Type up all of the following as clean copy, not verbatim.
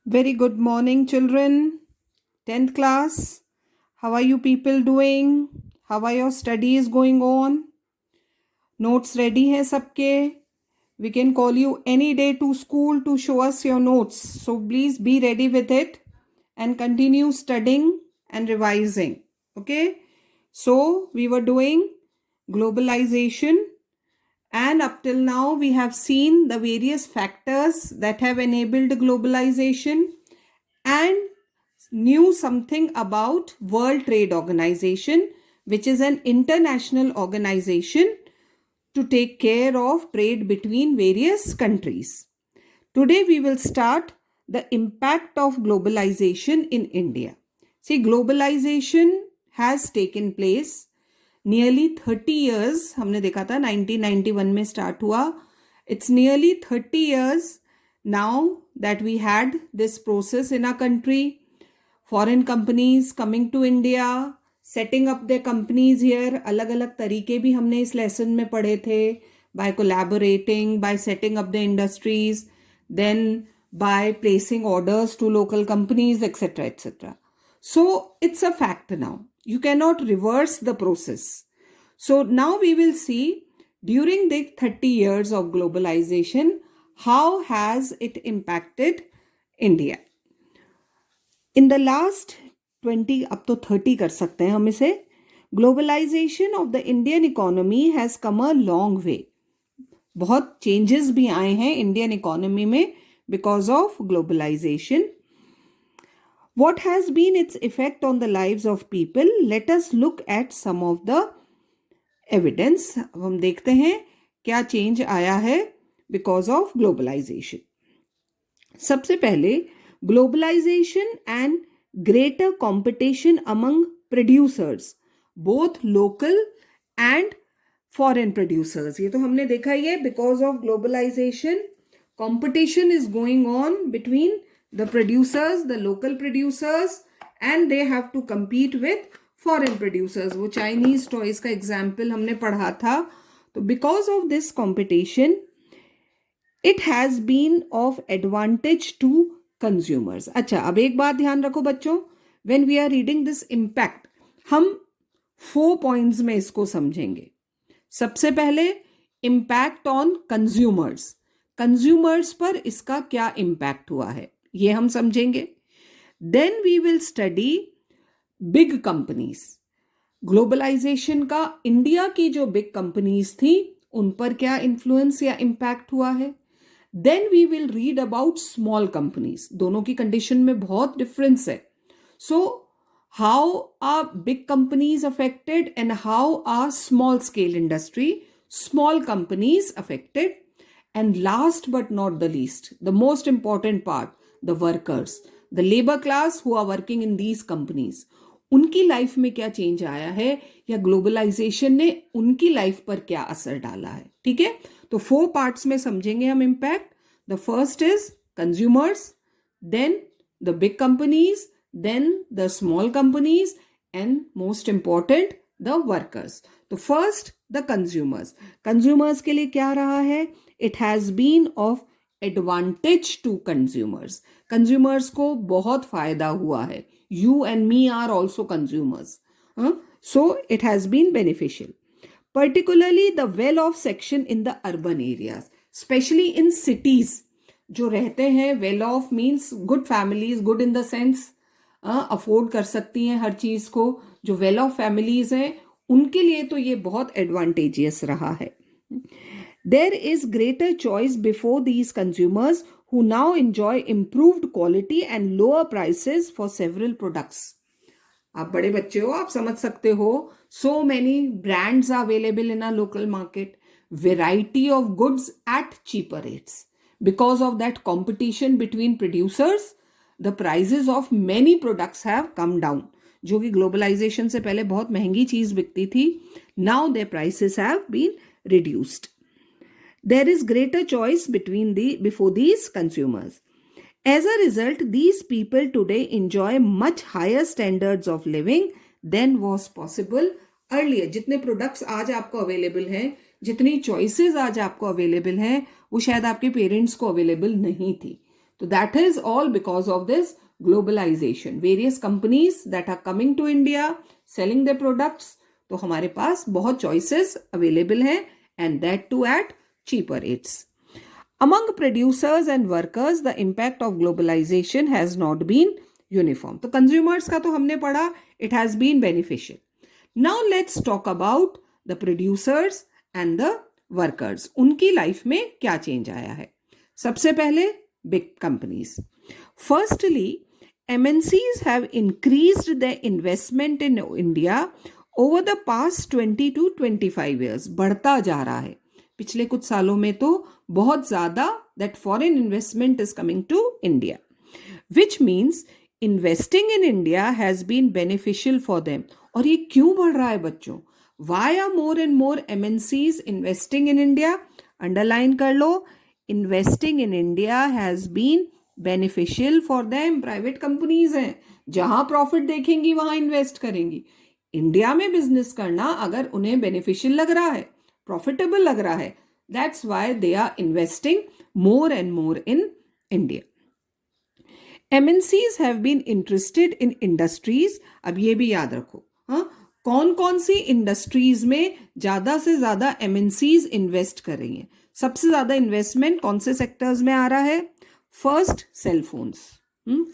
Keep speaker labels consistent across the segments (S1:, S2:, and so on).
S1: Very good morning, children. 10th class. How are you people doing? How are your studies going on? Notes ready hai sabke? We can call you any day to school to show us your notes. So please be ready with it and continue studying and revising. Okay? So we were doing globalization, and up till now we have seen the various factors that have enabled globalization and knew something about World Trade Organization, which is an international organization to take care of trade between various countries. Today we will start the impact of globalization in India. See, globalization has taken place nearly 30 years. हमने देखा था 1991 में start हुआ. It's nearly 30 years now that we had this process in our country. Foreign companies coming to India, setting up their companies here. अलग अलग तरीके भी हमने इस lesson में पढ़े थे. By collaborating, by setting up the industries, then by placing orders to local companies, etc., etc. So it's a fact now. You cannot reverse the process. So now we will see during the 30 years of globalization, how has it impacted India? In the last 20, up to 30 कर सकते हैं हम इसे. Globalization of the Indian economy has come a long way. बहुत changes भी आए हैं Indian economy में because of globalization. What has been its effect on the lives of people? Let us look at some of the evidence. अब हम देखते हैं क्या चेंज आया है because of globalization. सबसे पहले globalization and greater competition among producers, both local and foreign producers. ये तो हमने देखा ही है. Because of globalization, competition is going on between the producers, the local producers, and they have to compete with foreign producers. वो Chinese toys का example हमने पढ़ा था. तो because of this competition, it has been of advantage to consumers. अच्छा, अब एक बात ध्यान रखो बच्चों. When we are reading this impact, हम 4 points में इसको समझेंगे. सबसे पहले इम्पैक्ट ऑन कंज्यूमर्स. कंज्यूमर्स पर इसका क्या इम्पैक्ट हुआ है ये हम समझेंगे. Then we will study big companies. Globalization का इंडिया की जो बिग कंपनीज थी उन पर क्या इन्फ्लुएंस या इम्पैक्ट हुआ है. Then we will read about small companies. दोनों की कंडीशन में बहुत डिफरेंस है. So how are big companies affected and how are small scale industry, small companies affected? And last but not the least, the most important part, the workers, the labor class who are working in these companies. उनकी life में क्या change आया है या globalisation ने उनकी life पर क्या असर डाला है. ठीक है, तो 4 पार्ट्स में समझेंगे हम impact. The first is consumers, then the big companies, then the small companies, and most important the workers. तो first the consumers. Consumers के लिए क्या रहा है? It has been of advantage to consumers. Consumers को बहुत फायदा हुआ है. You and me are also consumers. So it has been beneficial. Particularly the well-off section in the urban areas, especially in cities. जो रहते हैं well off means good families, good in the sense afford कर सकती हैं हर चीज को. जो well of families हैं उनके लिए तो ये बहुत एडवांटेजियस रहा है. There is greater choice before these consumers who now enjoy improved quality and lower prices for several products. आप बड़े बच्चे हो, आप समझ सकते हो. So many brands are available in a local market, variety of goods at cheaper rates. Because of that competition between producers, the prices of many products have come down. जो कि ग्लोबलाइजेशन से पहले बहुत महंगी चीज बिकती थी, now their prices have been reduced. There is greater choice before these consumers. As a result, these people today enjoy much higher standards of living than was possible earlier. जितने प्रोडक्ट्स आज आपको अवेलेबल हैं, जितनी choices आज आपको available हैं, वो शायद आपके पेरेंट्स को अवेलेबल नहीं थी. तो that is all because of this globalization. Various companies that are coming to India, selling the products. तो हमारे पास बहुत चॉइसेस अवेलेबल हैं, and that too at cheaper rates. Among producers and workers, the impact of globalization has not been uniform. तो consumers का तो हमने पढ़ा, it has been beneficial. Now let's talk about the producers and the workers. उनकी life में क्या change आया है? सबसे पहले big companies. Firstly, MNCs have increased their investment in India over the past 20 to 25 years. बढ़ता जा रहा है. पिछले कुछ सालों में तो बहुत ज्यादा that foreign investment is coming to India, which means investing in India has been beneficial for them. और ये क्यों बढ़ रहा है बच्चों? Why are more and more MNCs investing in India? Underline कर लो, investing in India has been beneficial for them. Private companies हैं, जहां प्रॉफिट देखेंगी वहां इन्वेस्ट करेंगी. इंडिया में बिजनेस करना अगर उन्हें बेनिफिशियल लग रहा है, प्रॉफिटेबल लग रहा है, that's why they are investing more and more in India. MNCs have been interested in industries. अब ये भी याद रखो, हाँ, कौन कौन सी इंडस्ट्रीज में ज्यादा से ज्यादा एमएनसीज इन्वेस्ट कर रही हैं. सबसे ज्यादा इन्वेस्टमेंट कौन से सेक्टर्स में आ रहा है? First, cell phones.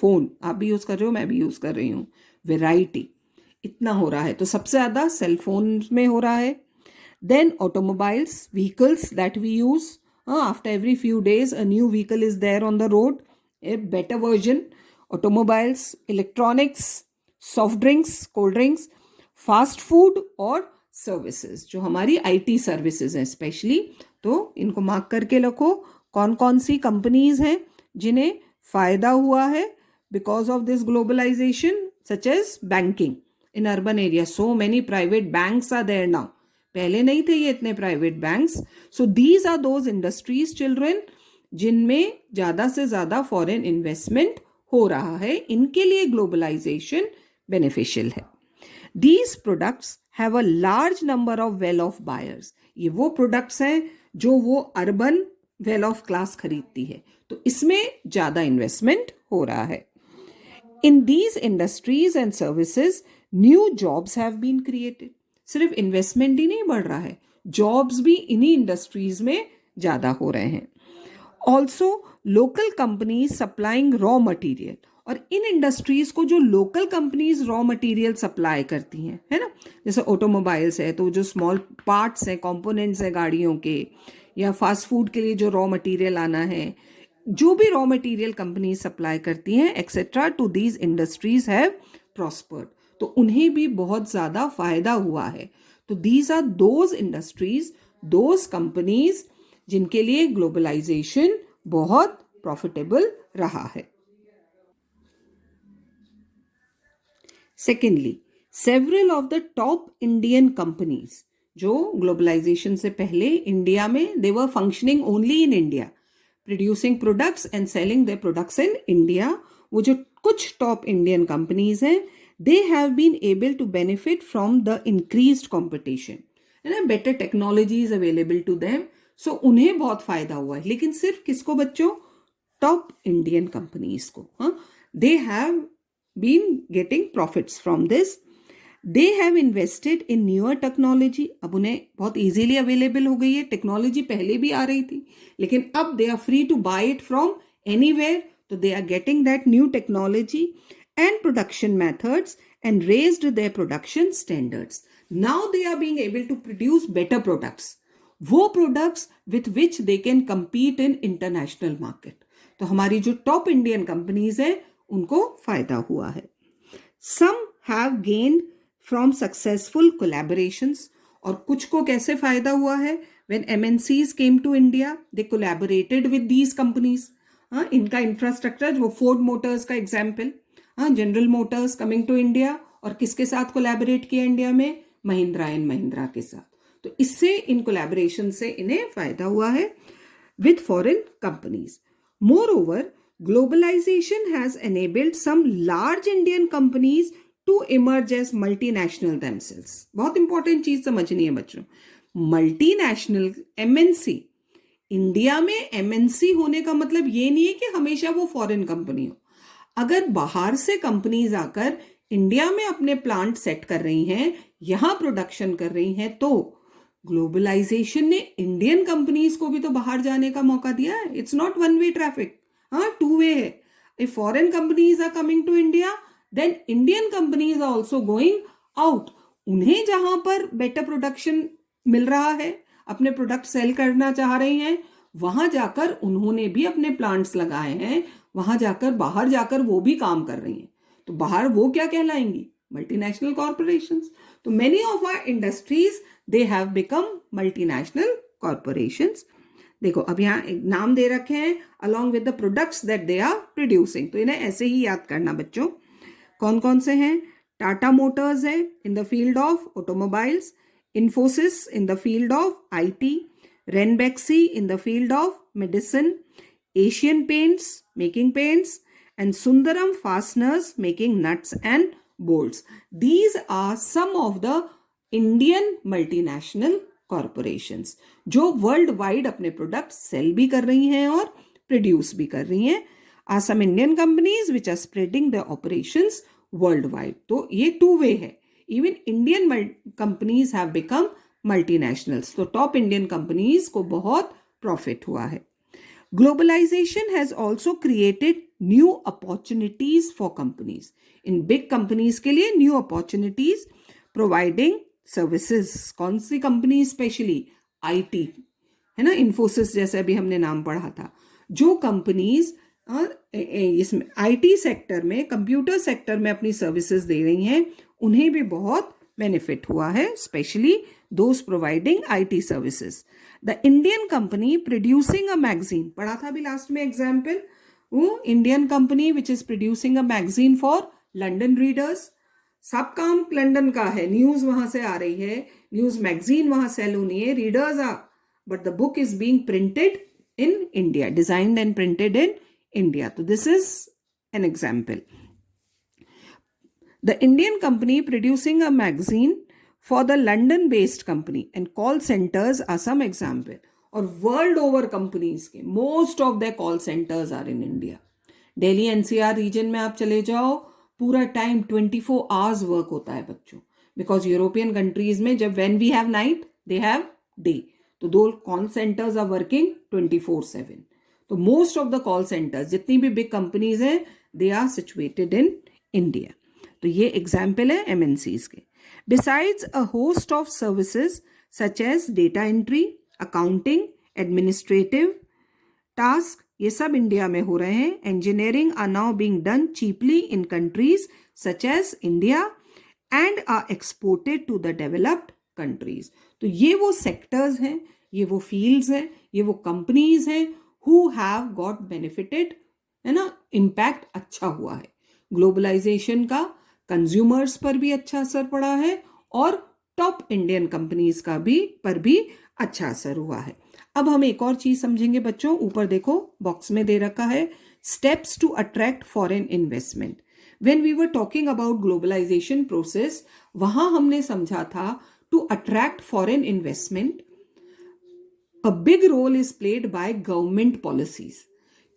S1: फोन आप भी यूज कर रहे हो, मैं भी यूज कर रही हूँ. वेराइटी इतना हो रहा है, तो सबसे ज्यादा सेल फोन में हो रहा है. Then automobiles, vehicles that we use. After every few days, a new vehicle is there on the road, a better version. Automobiles, electronics, soft drinks, cold drinks, fast food और services, जो हमारी IT services हैं specially. तो इनको mark करके रखो, कौन कौन सी कंपनीज हैं जिन्हें फायदा हुआ है because of this globalization. Such as banking in urban area, so many private banks are there now. पहले नहीं थे ये इतने private banks. So these are those industries children जिनमें ज्यादा से ज्यादा फॉरेन इन्वेस्टमेंट हो रहा है. इनके लिए ग्लोबलाइजेशन बेनिफिशियल है. These products have a large number of well of buyers. ये वो प्रोडक्ट्स हैं जो वो अर्बन वेल ऑफ क्लास खरीदती है, तो इसमें ज्यादा इन्वेस्टमेंट हो रहा है. In these industries and services new jobs have been created. सिर्फ इन्वेस्टमेंट ही नहीं बढ़ रहा है, जॉब्स भी इन्हीं इंडस्ट्रीज में ज्यादा हो रहे हैं. Also local companies supplying raw material. और इन इंडस्ट्रीज को जो local companies raw material supply करती हैं, है ना, जैसे ऑटोमोबाइल्स है तो जो स्मॉल पार्ट्स हैं, कंपोनेंट्स हैं गाड़ियों के, या फास्ट फूड के लिए जो रॉ मटेरियल आना है, जो भी रॉ मटेरियल कंपनी सप्लाई करती हैं etcetera to these industries have prospered. तो उन्हें भी बहुत ज्यादा फायदा हुआ है. तो these are those industries, those companies जिनके लिए ग्लोबलाइजेशन बहुत प्रॉफिटेबल रहा है. Secondly, several of the top Indian companies जो ग्लोबलाइजेशन से पहले इंडिया में they were functioning only in India, producing products and selling their products in India. वो जो कुछ टॉप इंडियन कंपनीज हैं, they have been able to benefit from the increased competition and better technology is available to them. So उन्हें बहुत फायदा हुआ है. लेकिन सिर्फ किसको बच्चों? टॉप इंडियन कंपनीज को. they have been getting profits from this. they have invested in newer technology. अब उन्हें बहुत easily available हो गई है. टेक्नोलॉजी पहले भी आ रही थी, लेकिन अब they are free to buy it from anywhere. तो they are getting that new technology and production methods and raised their production standards. Now they are being able to produce better products. वो products with which they can compete in international market. तो हमारी जो top Indian companies हैं, उनको फायदा हुआ है. Some have gained from successful collaborations. और कुछ को कैसे फायदा हुआ है? When MNCs came to India, they collaborated with these companies. इनका इंफ्रास्ट्रक्चर, वो फोर्ड मोटर्स का example, General Motors coming to India, और किसके साथ कोलैबोरेट किया इंडिया में? महिंद्रा एंड महिंद्रा के साथ. तो इससे इन कोलैबोरेशन से इन्हें फायदा हुआ है with foreign companies. Moreover, globalization has enabled some large Indian companies to emerge as multinational themselves. बहुत इंपॉर्टेंट चीज समझनी है बच्चों. मल्टीनेशनल एमएनसी इंडिया में एमएनसी होने का मतलब ये नहीं है कि हमेशा वो फॉरेन कंपनी हो। अगर बाहर से कंपनीज आकर इंडिया में अपने प्लांट सेट कर रही हैं, यहां प्रोडक्शन कर रही हैं, तो ग्लोबलाइजेशन ने इंडियन कंपनीज को भी तो बाहर जाने का मौका दिया है। It's not one way traffic, हाँ, टू वे है। If foreign companies are coming to India, then Indian companies are also going out. उन्हें जहां पर बेटर प्रोडक्शन मिल रहा है, अपने प्रोडक्ट सेल करना चाह रही हैं, वहां जाकर उन्होंने भी अपने प्लांट्स लगाए हैं, वहां जाकर बाहर जाकर वो भी काम कर रही हैं। तो बाहर वो क्या कहलाएंगी? Multinational corporations. तो many of our industries they have become multinational corporations. देखो अब यहाँ एक नाम दे रखे हैं along with the products that they are producing, तो इन्हें ऐसे ही याद करना बच्चों। कौन कौन से हैं? टाटा मोटर्स है in the field of automobiles, Infosys in the field of IT, Ranbaxy in the field of medicine, Asian Paints making paints, and Sundaram Fasteners making nuts and bolts. These are some of the Indian multinational corporations जो world wide अपने product cell भी कर रही हैं और produce भी कर रही हैं। Are some Indian companies which are spreading their operations worldwide. तो ये टू वे है। Even Indian companies have become multinationals. तो टॉप इंडियन कंपनीज को बहुत प्रॉफिट हुआ है। Globalization has also created new opportunities for companies. In big companies के लिए new opportunities providing services. कौन सी कंपनी? स्पेशली आईटी है ना, इन्फोसिस जैसे अभी हमने नाम पढ़ा था। जो कंपनीज इसमें आईटी सेक्टर में, कंप्यूटर सेक्टर में अपनी सर्विसेज दे रही हैं, उन्हें भी बहुत बेनिफिट हुआ है, specially those providing IT services. The Indian company producing a magazine, पढ़ा था अभी लास्ट में एग्जाम्पल, वो Indian company which is producing a magazine for London readers. सब काम लंदन का है, न्यूज वहां से आ रही है, न्यूज मैगजीन वहां सेल होनी है, readers are, but the book is being printed in India, designed and printed in India. तो this is an example. The Indian company producing a magazine for the London based company and call centers are some example. और world over companies के most of the call centres are in India. Delhi NCR region में आप चले जाओ, पूरा time 24 hours work होता है बच्चों, बिकॉज यूरोपियन कंट्रीज में जब when we have night they have day, तो दो कॉल सेंटर्स आर वर्किंग 24/7। तो most of the call centres जितनी भी बिग कंपनीज हैं they are situated in India. तो ये एग्जाम्पल है एमएनसीज के। Besides a host of services such as data entry, accounting, administrative task, ये सब इंडिया में हो रहे हैं। Engineering are now being done cheaply in countries such as India and are exported to the developed countries. तो ये वो sectors हैं, ये वो फील्ड्स हैं, ये वो कंपनीज हैं हु हैव गॉट बेनिफिटेड, है ना, इम्पैक्ट अच्छा हुआ है। ग्लोबलाइजेशन का कंज्यूमर्स पर भी अच्छा असर पड़ा है और टॉप इंडियन कंपनीज का भी पर भी अच्छा असर हुआ है। अब हम एक और चीज समझेंगे बच्चों, ऊपर देखो बॉक्स में दे रखा है steps to attract foreign investment. When we were talking about globalization process, वहां हमने समझा था to attract foreign investment a big role is played by government policies.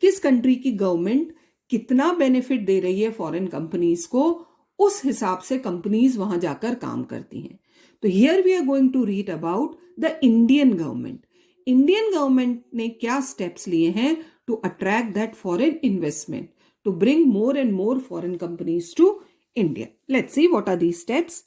S1: किस कंट्री की गवर्नमेंट कितना बेनिफिट दे रही है फॉरेन कंपनीज को, उस हिसाब से कंपनीज वहां जाकर काम करती हैं। तो here we are going to read about the Indian government. Indian government ने क्या स्टेप्स लिए हैं to attract that foreign investment, to bring more and more foreign companies to India. Let's see what are these steps.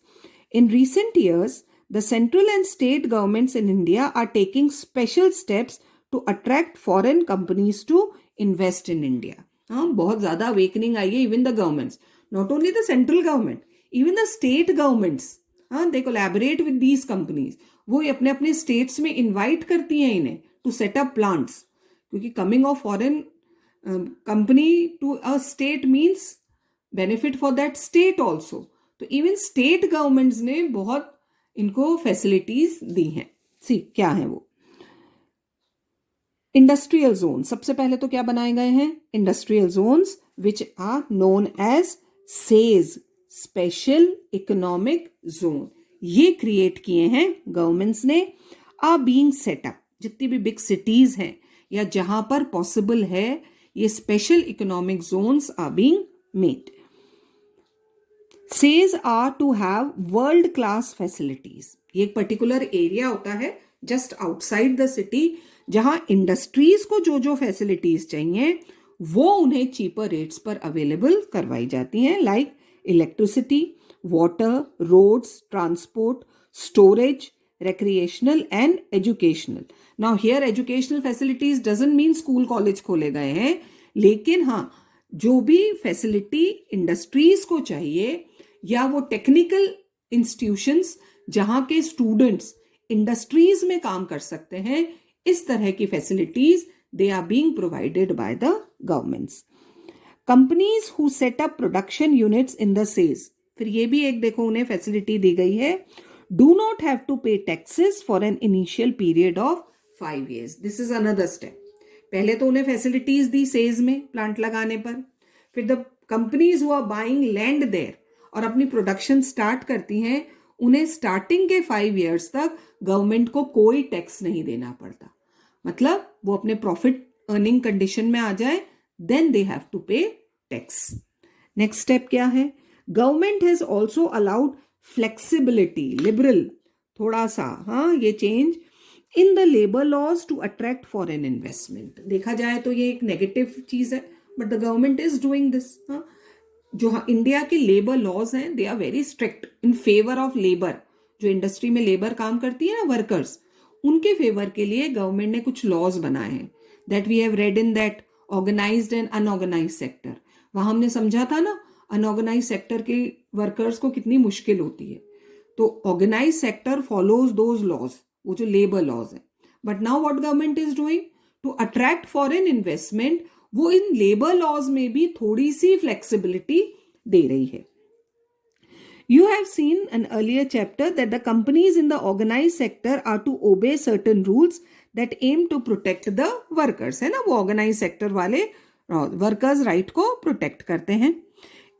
S1: In recent years, the central and state governments in India are taking special steps to attract foreign companies to invest in India. बहुत ज़्यादा awakening आई है, even the governments, not only the central government, even the state governments, they collaborate with these companies. वो अपने अपने states में invite करती हैं इन्हें to set up plants, क्योंकि coming of foreign company to a state means benefit for that state also. तो even state governments ने बहुत इनको फैसिलिटीज दी हैं। सी क्या है वो? इंडस्ट्रियल जोन, सबसे पहले तो क्या बनाए गए हैं? Industrial zones which are known as SEZ, special economic zone, ये क्रिएट किए हैं गवर्नमेंट्स ने, आर बीइंग सेटअप। जितनी भी बिग सिटीज हैं या जहां पर पॉसिबल है, ये special economic zones are being made. SEZ are to have world class facilities. ये एक पर्टिकुलर एरिया होता है जस्ट आउटसाइड द सिटी, जहां इंडस्ट्रीज को जो जो फैसिलिटीज चाहिए वो उन्हें चीपर रेट्स पर अवेलेबल करवाई जाती हैं, like electricity, water, roads, transport, storage, recreational and educational. Now here educational facilities doesn't mean school college खोले गए हैं, लेकिन हाँ जो भी फैसिलिटी इंडस्ट्रीज को चाहिए या वो टेक्निकल इंस्टीट्यूशंस जहां के स्टूडेंट्स इंडस्ट्रीज में काम कर सकते हैं, इस तरह की facilities they are being provided by the governments. Companies who set up production units in the SEZ, फिर ये भी एक देखो उन्हें फैसिलिटी दी गई है, do not have to pay taxes for an initial period of 5 years. This is another step. पहले तो उन्हें फैसिलिटीज दी सेज में प्लांट लगाने पर, फिर the companies who are buying land there और अपनी प्रोडक्शन स्टार्ट करती हैं, उन्हें स्टार्टिंग के 5 years तक गवर्नमेंट को कोई टैक्स नहीं देना पड़ता. मतलब वो अपने प्रॉफिट अर्निंग कंडीशन में आ जाए, then they have to pay tax. Next step क्या है? Government has also allowed flexibility, liberal थोड़ा सा, हाँ ये change in the labour laws to attract foreign investment. देखा जाए तो ये एक नेगेटिव चीज है, but the government is doing this. जो इंडिया के लेबर लॉज हैं they are very strict in favour of labour. जो इंडस्ट्री में लेबर काम करती है ना, वर्कर्स, उनके फेवर के लिए गवर्नमेंट ने कुछ लॉज बनाए हैं. That we have read in that organised and unorganised sector. वहां हमने समझा था ना अनऑर्गेनाइज सेक्टर के वर्कर्स को कितनी मुश्किल होती है. तो organise sector follows those laws, वो जो लेबर लॉज है. But now what government is doing to attract foreign investment, वो इन लेबर लॉज में भी थोड़ी सी फ्लेक्सिबिलिटी दे रही है. You have seen an earlier chapter that the companies in the organized sector are to obey certain rules that aim to protect the workers. है ना, वो organized sector वाले workers right को protect करते हैं.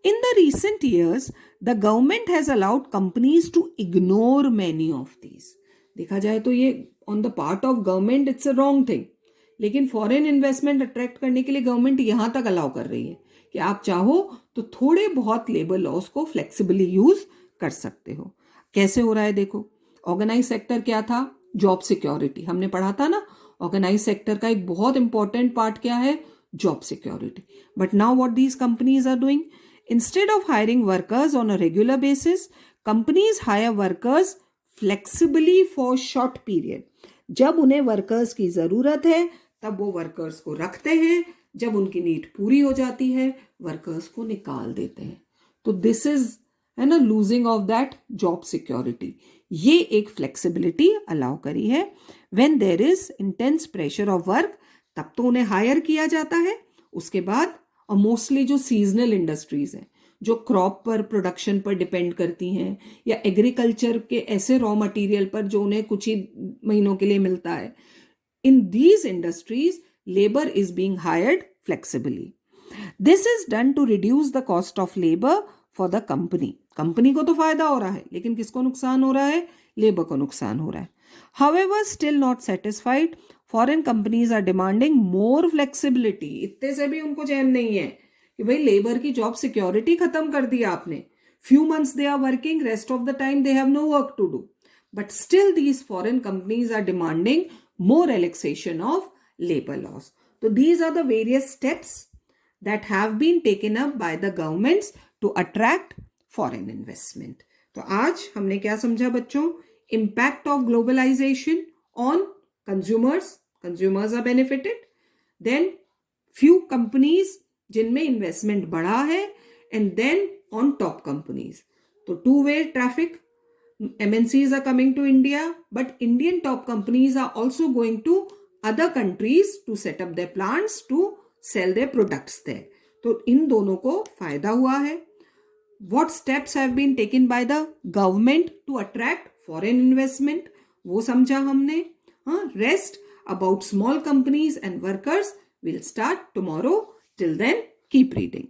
S1: In the recent years, the government has allowed companies to ignore many of these. देखा जाए तो ये on the part of government it's a wrong thing. लेकिन फॉरेन इन्वेस्टमेंट अट्रैक्ट करने के लिए गवर्नमेंट यहां तक अलाउ कर रही है कि आप चाहो तो थोड़े बहुत लेबर लॉस को फ्लेक्सिबली यूज कर सकते हो. कैसे हो रहा है देखो. ऑर्गेनाइज सेक्टर क्या था? Job security. हमने पढ़ा था ना, ऑर्गेनाइज सेक्टर का एक बहुत इंपॉर्टेंट पार्ट क्या है? Job security. But now what these companies are doing, instead of hiring workers on a regular basis, companies hire workers flexibly for short period. जब उन्हें वर्कर्स की जरूरत है तब वो वर्कर्स को रखते हैं, जब उनकी नीड पूरी हो जाती है वर्कर्स को निकाल देते हैं. तो दिस इज है ना losing of that job security. ये एक फ्लेक्सिबिलिटी अलाउ करी है. When there is intense pressure of work तब तो उन्हें हायर किया जाता है. उसके बाद और मोस्टली जो सीजनल इंडस्ट्रीज हैं, जो क्रॉप पर प्रोडक्शन पर डिपेंड करती हैं या एग्रीकल्चर के ऐसे रॉ मटेरियल पर जो उन्हें कुछ ही महीनों के लिए मिलता है, in these industries labor is being hired flexibly. This is done to reduce the cost of labor for the company. Company को तो फायदा हो रहा है, लेकिन किसको नुकसान हो रहा है? लेबर को नुकसान हो रहा है. However, still not satisfied, foreign companies are demanding more flexibility. इतने से भी उनको चैन नहीं है कि भाई लेबर की जॉब सिक्योरिटी खत्म कर दी आपने. Few months they are working, rest of the time they have no work to do. But still these foreign companies are demanding more relaxation of labor laws. So these are the various steps that have been taken up by the governments to attract foreign investment. तो आज हमने क्या समझा बच्चों? Impact of globalization on consumers. Consumers are benefited. Then few companies जिनमें investment बढ़ा है, and then on top companies. तो two-way traffic. MNCs are coming to India, but Indian top companies are also going to other countries to set up their plants to sell their products there. तो इन दोनों को फायदा हुआ है. What steps have been taken by the government to attract foreign investment? वो समझा हमने. Rest about small companies and workers will start tomorrow. Till then, keep reading.